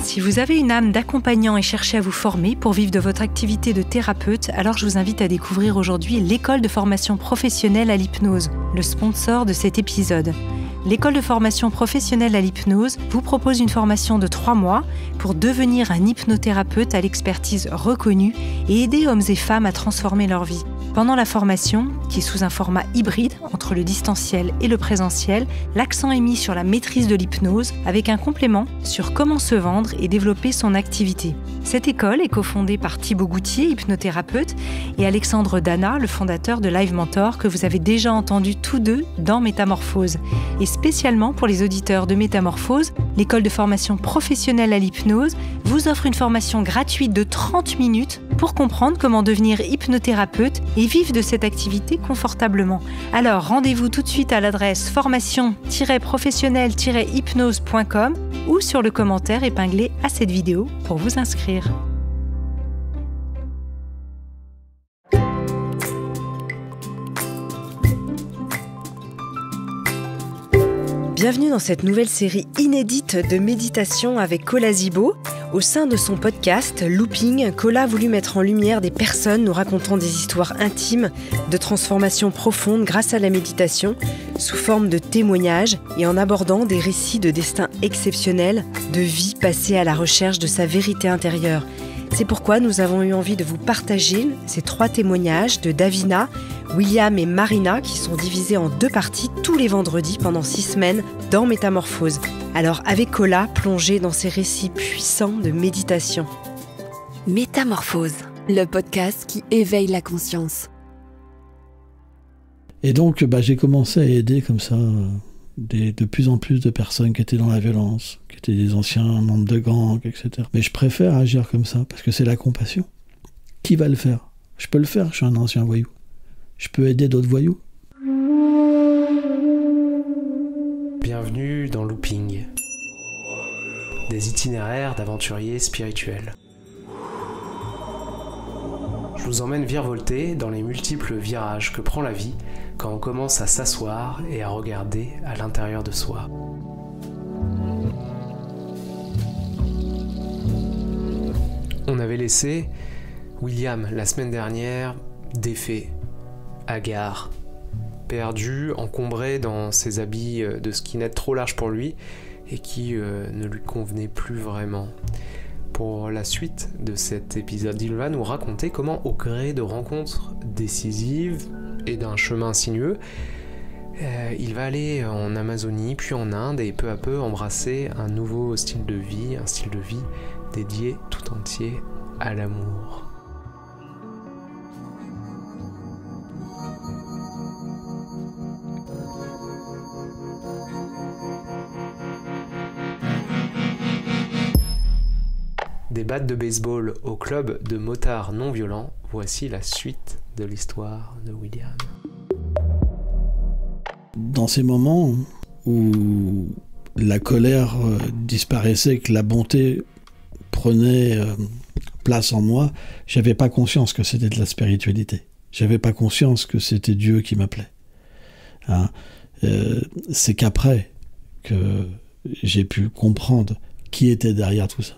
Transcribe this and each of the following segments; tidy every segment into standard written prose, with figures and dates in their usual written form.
Si vous avez une âme d'accompagnant et cherchez à vous former pour vivre de votre activité de thérapeute, alors je vous invite à découvrir aujourd'hui l'école de formation professionnelle à l'hypnose, le sponsor de cet épisode. L'école de formation professionnelle à l'hypnose vous propose une formation de 3 mois pour devenir un hypnothérapeute à l'expertise reconnue et aider hommes et femmes à transformer leur vie. Pendant la formation, qui est sous un format hybride entre le distanciel et le présentiel, l'accent est mis sur la maîtrise de l'hypnose avec un complément sur comment se vendre et développer son activité. Cette école est cofondée par Thibaut Goutier, hypnothérapeute, et Alexandre Dana, le fondateur de Live Mentor, que vous avez déjà entendu tous deux dans Métamorphose. Et spécialement pour les auditeurs de Métamorphose, l'école de formation professionnelle à l'hypnose vous offre une formation gratuite de 30 minutes pour comprendre comment devenir hypnothérapeute et vivre de cette activité confortablement. Alors rendez-vous tout de suite à l'adresse formation-professionnelle-hypnose.com ou sur le commentaire épinglé à cette vidéo pour vous inscrire. Bienvenue dans cette nouvelle série inédite de méditation avec Cola Zibo. Au sein de son podcast Looping, Cola a voulu mettre en lumière des personnes nous racontant des histoires intimes de transformation profonde grâce à la méditation, sous forme de témoignages et en abordant des récits de destin exceptionnels, de vie passée à la recherche de sa vérité intérieure. C'est pourquoi nous avons eu envie de vous partager ces 3 témoignages de Davina, William et Marina qui sont divisés en 2 parties tous les vendredis pendant 6 semaines dans Métamorphose. Alors avec Cola, plongez dans ces récits puissants de méditation. Métamorphose, le podcast qui éveille la conscience. Et donc j'ai commencé à aider comme ça de plus en plus de personnes qui étaient dans la violence, qui étaient des anciens membres de gangs, etc. Mais je préfère agir comme ça, parce que c'est la compassion. Qui va le faire ? Je peux le faire, je suis un ancien voyou. Je peux aider d'autres voyous. Bienvenue dans Looping, des itinéraires d'aventuriers spirituels. Je vous emmène virevolter dans les multiples virages que prend la vie quand on commence à s'asseoir et à regarder à l'intérieur de soi. On avait laissé William la semaine dernière défait, hagard, perdu, encombré dans ses habits de skinhead trop larges pour lui et qui ne lui convenaient plus vraiment. Pour la suite de cet épisode, il va nous raconter comment, au gré de rencontres décisives et d'un chemin sinueux, il va aller en Amazonie, puis en Inde, et peu à peu embrasser un nouveau style de vie, un style de vie dédié tout entier à l'amour. Des battes de baseball au club de motards non violents, voici la suite de l'histoire de William. Dans ces moments où la colère disparaissait, que la bonté prenait place en moi, j'avais pas conscience que c'était de la spiritualité. J'avais pas conscience que c'était Dieu qui m'appelait. C'est qu'après que j'ai pu comprendre qui était derrière tout ça.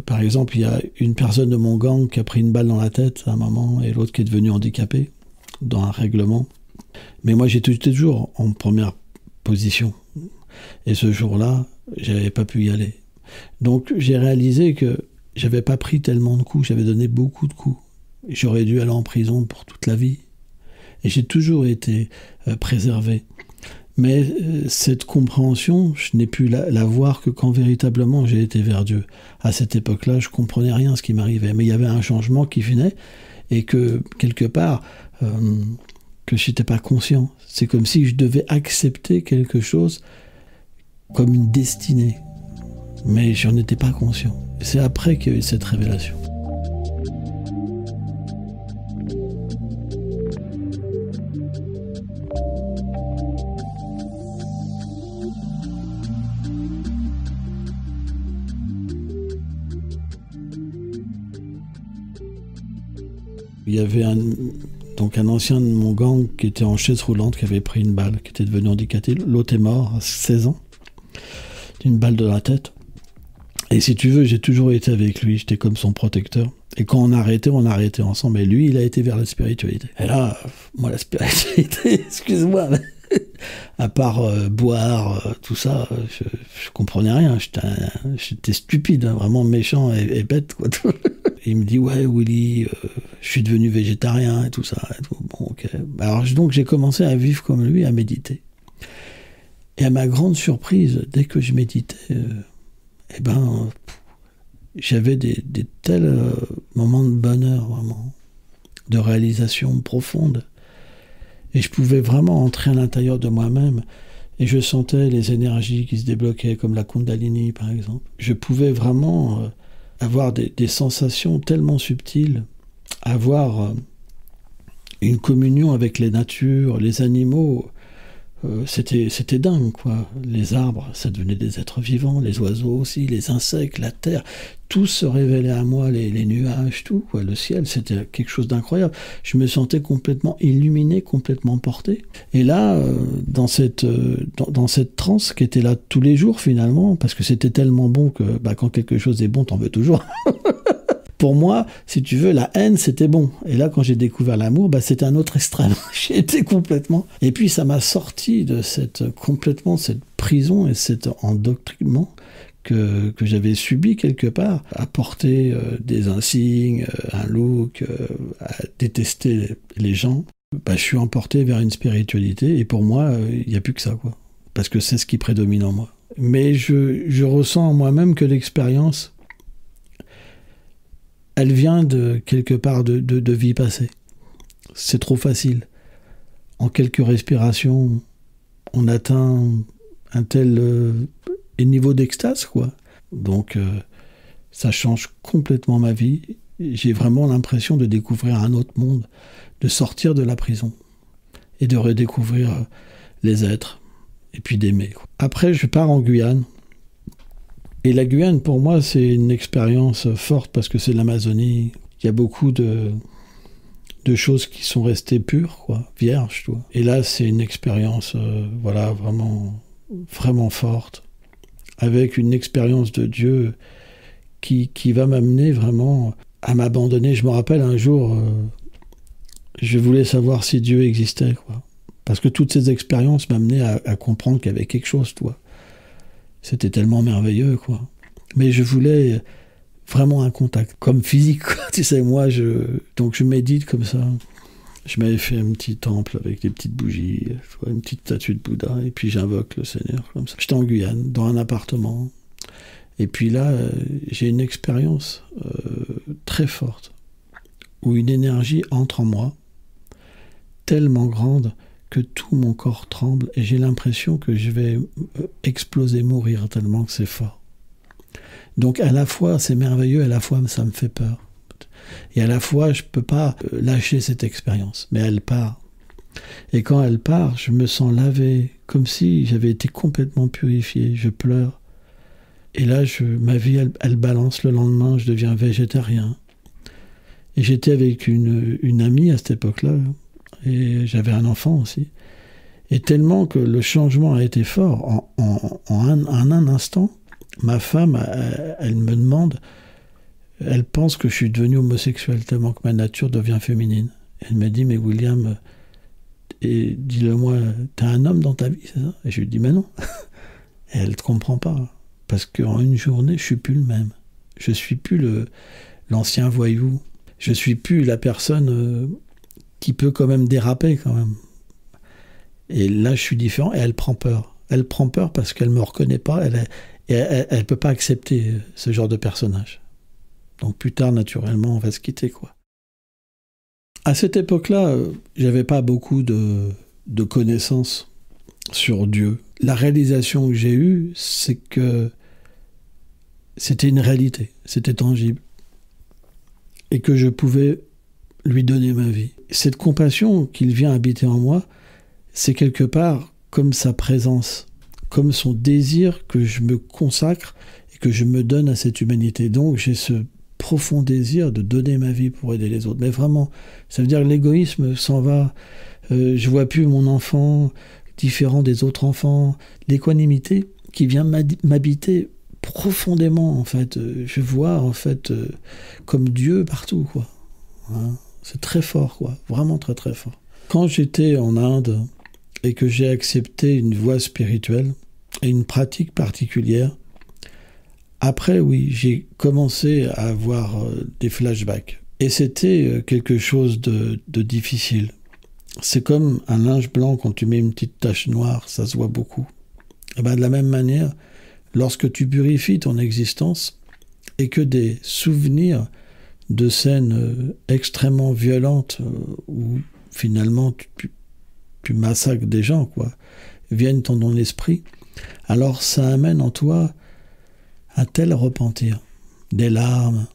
Par exemple, il y a une personne de mon gang qui a pris une balle dans la tête à un moment et l'autre qui est devenu handicapé dans un règlement. Mais moi, j'étais toujours en première position. Et ce jour-là, j'avais pas pu y aller. Donc, j'ai réalisé que j'avais pas pris tellement de coups, j'avais donné beaucoup de coups. J'aurais dû aller en prison pour toute la vie. Et j'ai toujours été préservé. Mais cette compréhension, je n'ai pu la voir que quand véritablement j'ai été vers Dieu. À cette époque-là, je comprenais rien ce qui m'arrivait. Mais il y avait un changement qui venait et que, quelque part, que je n'étais pas conscient. C'est comme si je devais accepter quelque chose comme une destinée. Mais j'en étais pas conscient. Et c'est après qu'il y a eu cette révélation. Il y avait un ancien de mon gang qui était en chaise roulante, qui avait pris une balle, qui était devenu handicapé. L'autre est mort à 16 ans, d'une balle de la tête. Et si tu veux, j'ai toujours été avec lui, j'étais comme son protecteur. Et quand on a arrêté ensemble. Et lui, il a été vers la spiritualité. Et là, moi, la spiritualité, excuse-moi, mais à part boire, tout ça, je comprenais rien. J'étais stupide, hein, vraiment méchant et bête, quoi. Et il me dit, ouais, Willy, je suis devenu végétarien et tout ça. Et tout. Bon, ok. Alors, donc, j'ai commencé à vivre comme lui, à méditer. Et à ma grande surprise, dès que je méditais, j'avais des tels moments de bonheur, vraiment, de réalisation profonde. Et je pouvais vraiment entrer à l'intérieur de moi-même et je sentais les énergies qui se débloquaient, comme la Kundalini, par exemple. Je pouvais vraiment avoir des sensations tellement subtiles, avoir une communion avec les natures, les animaux. C'était dingue, quoi. Les arbres, ça devenait des êtres vivants, les oiseaux aussi, les insectes, la terre, tout se révélait à moi, les nuages, tout, quoi. Le ciel, c'était quelque chose d'incroyable. Je me sentais complètement illuminé, complètement porté. Et là, dans cette transe qui était là tous les jours, finalement, parce que c'était tellement bon que quand quelque chose est bon, t'en veux toujours. Pour moi, si tu veux, la haine, c'était bon. Et là, quand j'ai découvert l'amour, c'était un autre extrême. J'ai été complètement... Et puis, ça m'a sorti de cette prison et cet endoctrinement que j'avais subi quelque part, à porter des insignes, un look, à détester les gens. Je suis emporté vers une spiritualité et pour moi, il n'y a plus que ça, quoi. Parce que c'est ce qui prédomine en moi. Mais je ressens en moi-même que l'expérience... elle vient de quelque part de vie passée. C'est trop facile. En quelques respirations, on atteint un tel niveau d'extase, quoi. Donc, ça change complètement ma vie. J'ai vraiment l'impression de découvrir un autre monde, de sortir de la prison et de redécouvrir les êtres et puis d'aimer, quoi. Après, je pars en Guyane. Et la Guyane, pour moi, c'est une expérience forte parce que c'est l'Amazonie. Il y a beaucoup de choses qui sont restées pures, quoi, vierges, toi. Et là, c'est une expérience, vraiment, vraiment forte, avec une expérience de Dieu qui va m'amener vraiment à m'abandonner. Je me rappelle un jour, je voulais savoir si Dieu existait, quoi. Parce que toutes ces expériences m'amenaient à comprendre qu'il y avait quelque chose, toi. C'était tellement merveilleux, quoi. Mais je voulais vraiment un contact, comme physique, quoi. Tu sais, donc je médite comme ça. Je m'avais fait un petit temple avec des petites bougies, une petite statue de Bouddha, et puis j'invoque le Seigneur, comme ça. J'étais en Guyane, dans un appartement. Et puis là, j'ai une expérience très forte, où une énergie entre en moi, tellement grande, que tout mon corps tremble et j'ai l'impression que je vais exploser, mourir tellement que c'est fort. Donc à la fois c'est merveilleux, à la fois ça me fait peur. Et à la fois je peux pas lâcher cette expérience, mais elle part. Et quand elle part, je me sens lavé, comme si j'avais été complètement purifié, je pleure. Et là, ma vie, elle balance. Le lendemain, je deviens végétarien. Et j'étais avec une amie à cette époque-là, et j'avais un enfant aussi. Et tellement que le changement a été fort, en un instant, ma femme, elle me demande, elle pense que je suis devenu homosexuel, tellement que ma nature devient féminine. Elle me dit, mais William, et dis-le-moi, t'es un homme dans ta vie, c'est ça? Et je lui dis, mais non. Et elle ne comprend pas, parce qu'en une journée, je suis plus le même. Je suis plus l'ancien voyou. Je suis plus la personne qui peut quand même déraper, quand même. Et là, je suis différent, et elle prend peur. Elle prend peur parce qu'elle me reconnaît pas, elle peut pas accepter ce genre de personnage. Donc plus tard, naturellement, on va se quitter, quoi. À cette époque-là, j'avais pas beaucoup de connaissances sur Dieu. La réalisation que j'ai eue, c'est que c'était une réalité, c'était tangible, et que je pouvais lui donner ma vie. Cette compassion qu'il vient habiter en moi, c'est quelque part comme sa présence, comme son désir que je me consacre et que je me donne à cette humanité. Donc j'ai ce profond désir de donner ma vie pour aider les autres. Mais vraiment, ça veut dire que l'égoïsme s'en va. Je vois plus mon enfant différent des autres enfants. L'équanimité qui vient m'habiter profondément, en fait. Je vois, en fait, comme Dieu partout, quoi. Hein, c'est très fort, quoi. Vraiment très, très fort. Quand j'étais en Inde et que j'ai accepté une voie spirituelle et une pratique particulière, après, oui, j'ai commencé à avoir des flashbacks. Et c'était quelque chose de difficile. C'est comme un linge blanc, quand tu mets une petite tache noire, ça se voit beaucoup. Et ben, de la même manière, lorsque tu purifies ton existence et que des souvenirs de scènes extrêmement violentes où finalement tu massacres des gens, quoi, viennent dans ton esprit, alors ça amène en toi un tel repentir, des larmes,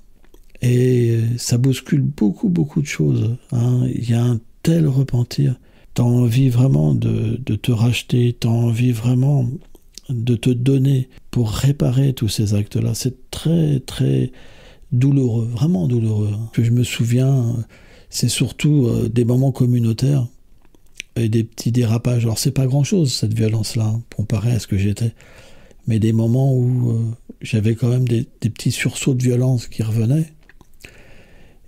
et ça bouscule beaucoup, beaucoup de choses. Hein. Il y a un tel repentir. Tu as envie vraiment de te racheter, tu as envie vraiment de te donner pour réparer tous ces actes-là. C'est très, très douloureux, vraiment douloureux. Que je me souviens, c'est surtout des moments communautaires et des petits dérapages. Alors c'est pas grand-chose, cette violence-là, hein, comparé à ce que j'étais. Mais des moments où j'avais quand même des petits sursauts de violence qui revenaient.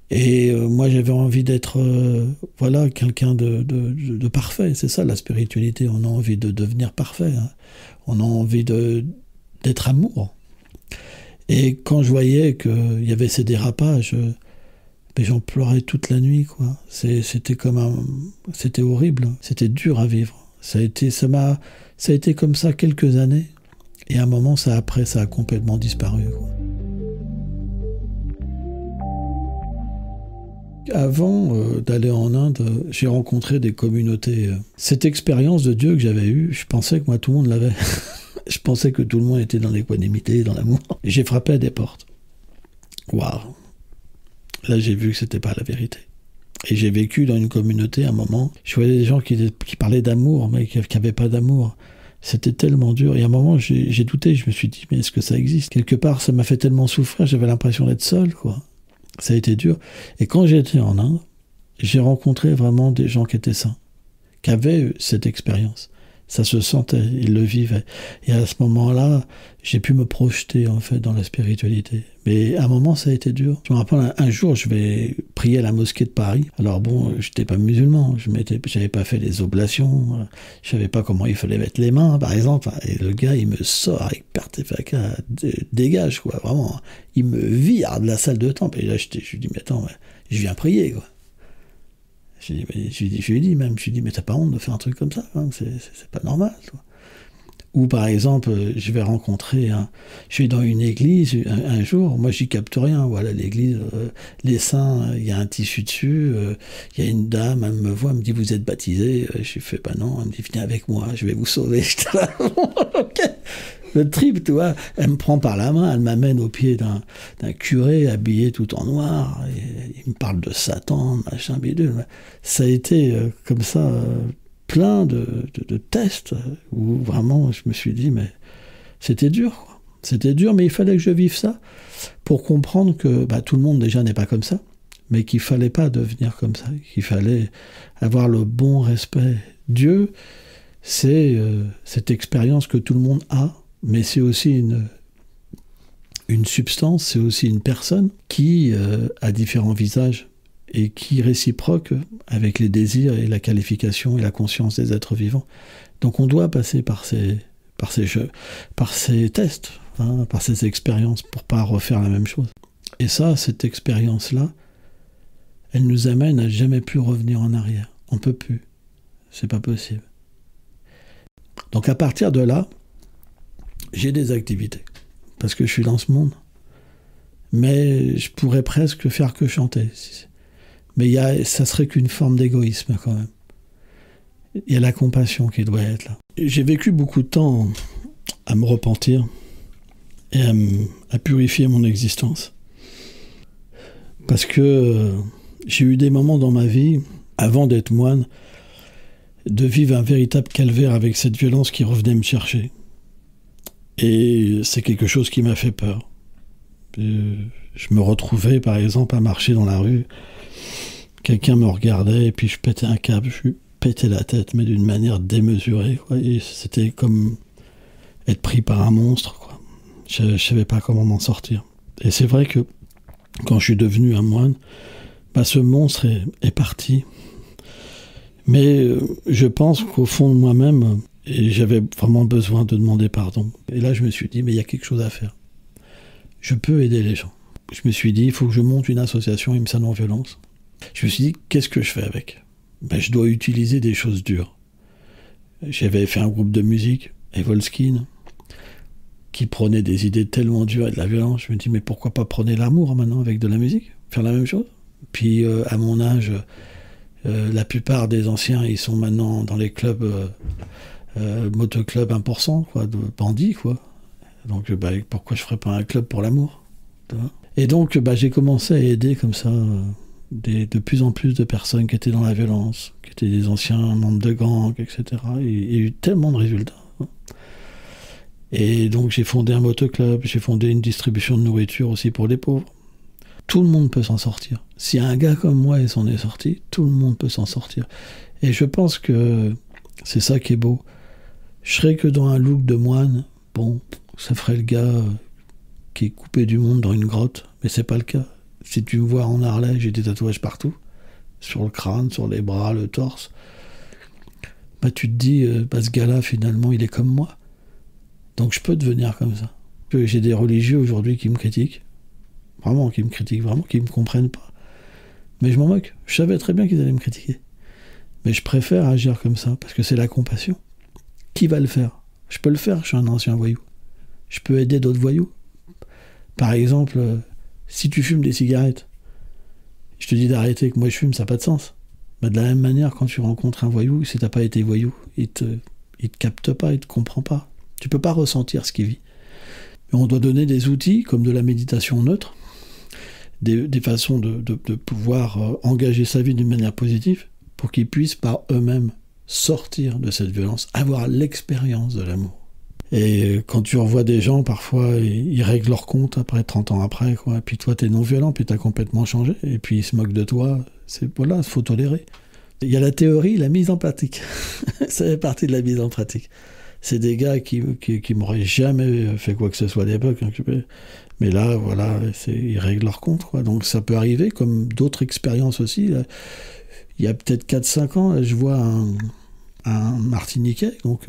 Et moi, j'avais envie d'être voilà, quelqu'un de parfait. C'est ça, la spiritualité. On a envie de devenir parfait. Hein. On a envie d'être amour. Et quand je voyais qu'il y avait ces dérapages, mais j'en pleurais toute la nuit, quoi. C'était horrible. C'était dur à vivre. Ça a été comme ça quelques années. Et à un moment, ça a complètement disparu, quoi. Avant d'aller en Inde, j'ai rencontré des communautés. Cette expérience de Dieu que j'avais eue, je pensais que moi, tout le monde l'avait. Je pensais que tout le monde était dans l'équanimité, dans l'amour. Et j'ai frappé à des portes. Waouh! Là, j'ai vu que c'était pas la vérité. Et j'ai vécu dans une communauté, à un moment, je voyais des gens qui parlaient d'amour, mais qui n'avaient pas d'amour. C'était tellement dur. Et à un moment, j'ai douté. Je me suis dit, mais est-ce que ça existe? Quelque part, ça m'a fait tellement souffrir, j'avais l'impression d'être seul, quoi. Ça a été dur. Et quand j'étais en Inde, j'ai rencontré vraiment des gens qui étaient sains, qui avaient cette expérience. Ça se sentait, ils le vivaient. Et à ce moment-là, j'ai pu me projeter, en fait, dans la spiritualité. Mais à un moment, ça a été dur. Je me rappelle, un jour, je vais prier à la mosquée de Paris. Alors bon, je n'étais pas musulman, j'avais pas fait les oblations, je savais pas comment il fallait mettre les mains, par exemple. Et le gars, il me sort avec perte et fracas, dégage, quoi, vraiment. Il me vire de la salle de temple. Et là, je lui dis, mais attends, je viens prier, quoi. Je lui ai dit, mais t'as pas honte de faire un truc comme ça, hein, c'est pas normal, toi. Ou par exemple, je vais rencontrer, je suis dans une église un jour, moi j'y capte rien, voilà l'église, les saints, il y a un tissu dessus, il y a une dame, elle me voit, elle me dit, vous êtes baptisé? Je lui fais, bah non, elle me dit, venez avec moi, je vais vous sauver. J'étais là, ok. Le trip, tu vois, elle me prend par la main, elle m'amène au pied d'un curé habillé tout en noir, et il me parle de Satan, machin, bidule. Ça a été comme ça, plein de tests, où vraiment je me suis dit, mais c'était dur, quoi. C'était dur, mais il fallait que je vive ça pour comprendre que tout le monde déjà n'est pas comme ça, mais qu'il fallait pas devenir comme ça, qu'il fallait avoir le bon respect. Dieu, c'est cette expérience que tout le monde a, mais c'est aussi une substance, c'est aussi une personne qui a différents visages et qui réciproque avec les désirs et la qualification et la conscience des êtres vivants. Donc on doit passer par ces tests, hein, par ces expériences pour pas refaire la même chose. Et ça, cette expérience-là, elle nous amène à jamais plus revenir en arrière. On peut plus. C'est pas possible. Donc à partir de là, j'ai des activités, parce que je suis dans ce monde. Mais je pourrais presque faire que chanter. Mais ça serait qu'une forme d'égoïsme quand même. Il y a la compassion qui doit être là. J'ai vécu beaucoup de temps à me repentir et à purifier mon existence. Parce que j'ai eu des moments dans ma vie, avant d'être moine, de vivre un véritable calvaire avec cette violence qui revenait me chercher. Et c'est quelque chose qui m'a fait peur. Je me retrouvais, par exemple, à marcher dans la rue. Quelqu'un me regardait et puis je pétais un câble. Je lui pétais la tête, mais d'une manière démesurée, quoi. Et c'était comme être pris par un monstre, quoi. Je ne savais pas comment m'en sortir. Et c'est vrai que quand je suis devenu un moine, ce monstre est parti. Mais je pense qu'au fond de moi-même, j'avais vraiment besoin de demander pardon. Et là, je me suis dit, mais il y a quelque chose à faire. Je peux aider les gens. Je me suis dit, il faut que je monte une association IMSA non-violence. Je me suis dit, qu'est-ce que je fais avec ? Je dois utiliser des choses dures. J'avais fait un groupe de musique, Evolskin, qui prenait des idées tellement dures et de la violence. Je me dis, mais pourquoi pas prôner l'amour maintenant avec de la musique ? Faire la même chose ? Puis à mon âge, la plupart des anciens, ils sont maintenant dans les clubs, motoclubs 1%, quoi, de bandits, quoi. Donc pourquoi je ferais pas un club pour l'amour ? Et donc j'ai commencé à aider comme ça de plus en plus de personnes qui étaient dans la violence, qui étaient des anciens membres de gangs, etc. Et il y a eu tellement de résultats. Et donc j'ai fondé un motoclub, j'ai fondé une distribution de nourriture aussi pour les pauvres. Tout le monde peut s'en sortir. Si un gars comme moi il s'en est sorti, tout le monde peut s'en sortir. Et je pense que c'est ça qui est beau. Je serais que dans un look de moine, ça ferait le gars qui est coupé du monde dans une grotte, mais c'est pas le cas. Si tu me vois en Harley, j'ai des tatouages partout, sur le crâne, sur les bras, le torse. Tu te dis, ce gars-là, finalement, il est comme moi. Donc je peux devenir comme ça. J'ai des religieux aujourd'hui qui me critiquent, vraiment, qui me comprennent pas. Mais je m'en moque. Je savais très bien qu'ils allaient me critiquer. Mais je préfère agir comme ça, parce que c'est la compassion. Qui va le faire ? Je peux le faire, je suis un ancien voyou. Je peux aider d'autres voyous. Par exemple, si tu fumes des cigarettes, je te dis d'arrêter, que moi je fume, ça n'a pas de sens. De la même manière, quand tu rencontres un voyou, si tu n'as pas été voyou, il te capte pas, il te comprend pas. Tu peux pas ressentir ce qu'il vit. Mais on doit donner des outils, comme de la méditation neutre, des façons de pouvoir engager sa vie d'une manière positive, pour qu'ils puissent par eux-mêmes sortir de cette violence, avoir l'expérience de l'amour. Et quand tu revois des gens, parfois, ils règlent leur compte après, 30 ans après, quoi. Et puis toi, t'es non-violent, puis t'as complètement changé, et puis ils se moquent de toi. Faut tolérer. Il y a la théorie, la mise en pratique. Ça fait partie de la mise en pratique. C'est des gars qui m'auraient jamais fait quoi que ce soit à l'époque. Mais là, ils règlent leur compte, quoi. Donc ça peut arriver, comme d'autres expériences aussi. Là, il y a peut-être 4-5 ans, je vois un Martiniquais, donc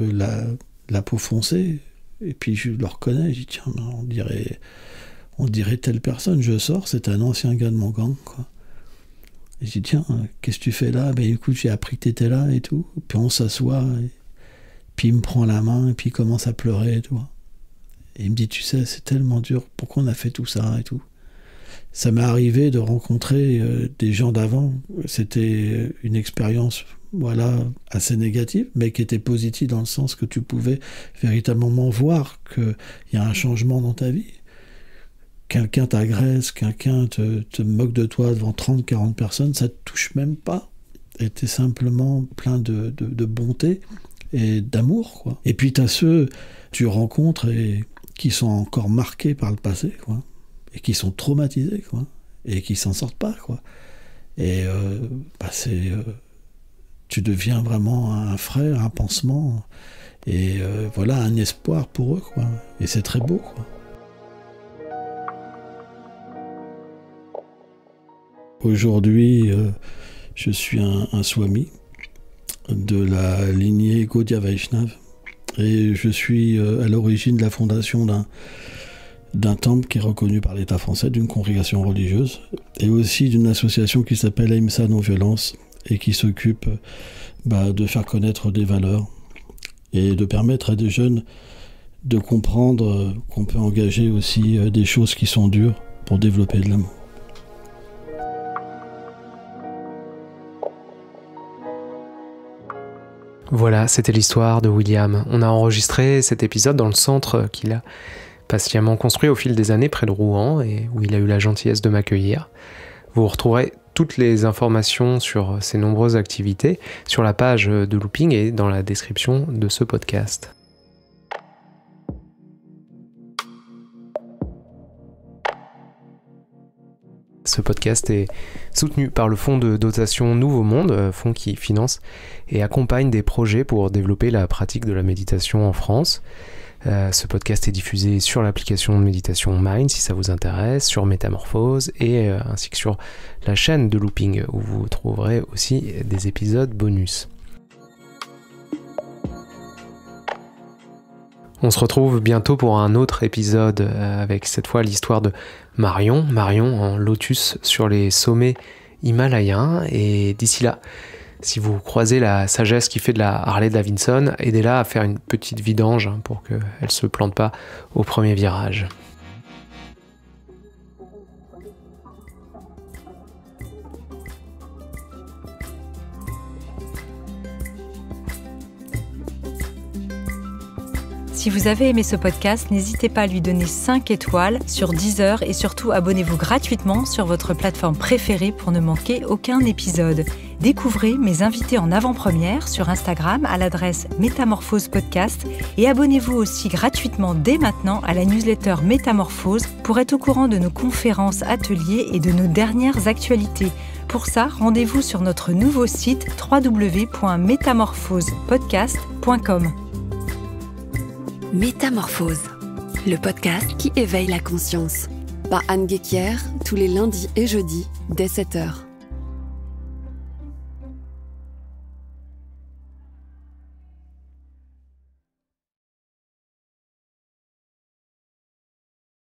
la peau foncée, et puis je le reconnais, je dis tiens, on dirait telle personne, je sors, c'est un ancien gars de mon gang, quoi. Et je dis tiens, qu'est-ce que tu fais là ? Écoute, j'ai appris que t'étais là et tout. Puis on s'assoit, puis il me prend la main, et puis il commence à pleurer et tout. Et il me dit, tu sais, c'est tellement dur, pourquoi on a fait tout ça et tout. Ça m'est arrivé de rencontrer des gens d'avant, c'était une expérience assez négative, mais qui était positive dans le sens que tu pouvais véritablement voir qu'il y a un changement dans ta vie. Quelqu'un t'agresse, quelqu'un te moque de toi devant 30-40 personnes, ça ne te touche même pas. Et t'es simplement plein de bonté et d'amour, quoi. Et puis t'as ceux que tu rencontres et qui sont encore marqués par le passé, quoi. Et qui sont traumatisés, quoi. Et qui s'en sortent pas, quoi. Et tu deviens vraiment un frère, un pansement, et un espoir pour eux, quoi. Et c'est très beau, quoi. Aujourd'hui, je suis un swami de la lignée Gaudiya Vaishnav, et je suis à l'origine de la fondation d'un temple qui est reconnu par l'État français, d'une congrégation religieuse, et aussi d'une association qui s'appelle IMSA non-violence, et qui s'occupe de faire connaître des valeurs et de permettre à des jeunes de comprendre qu'on peut engager aussi des choses qui sont dures pour développer de l'amour. Voilà, c'était l'histoire de William. On a enregistré cet épisode dans le centre qu'il a patiemment construit au fil des années près de Rouen et où il a eu la gentillesse de m'accueillir. Vous retrouverez toutes les informations sur ces nombreuses activités sur la page de Looping et dans la description de ce podcast. Ce podcast est soutenu par le fonds de dotation Nouveau Monde, fonds qui finance et accompagne des projets pour développer la pratique de la méditation en France. Ce podcast est diffusé sur l'application de méditation Mind si ça vous intéresse, sur Métamorphose et ainsi que sur la chaîne de Looping où vous trouverez aussi des épisodes bonus. On se retrouve bientôt pour un autre épisode avec cette fois l'histoire de Marion en lotus sur les sommets himalayens. Et d'ici là, si vous croisez la sagesse qui fait de la Harley Davidson, aidez-la à faire une petite vidange pour qu'elle ne se plante pas au premier virage. Si vous avez aimé ce podcast, n'hésitez pas à lui donner 5 étoiles sur Deezer et surtout abonnez-vous gratuitement sur votre plateforme préférée pour ne manquer aucun épisode. Découvrez mes invités en avant-première sur Instagram à l'adresse Métamorphose Podcast et abonnez-vous aussi gratuitement dès maintenant à la newsletter Métamorphose pour être au courant de nos conférences, ateliers et de nos dernières actualités. Pour ça, rendez-vous sur notre nouveau site www.métamorphosepodcast.com. Métamorphose, le podcast qui éveille la conscience. Par Anne Guéquière, tous les lundis et jeudis, dès 7h.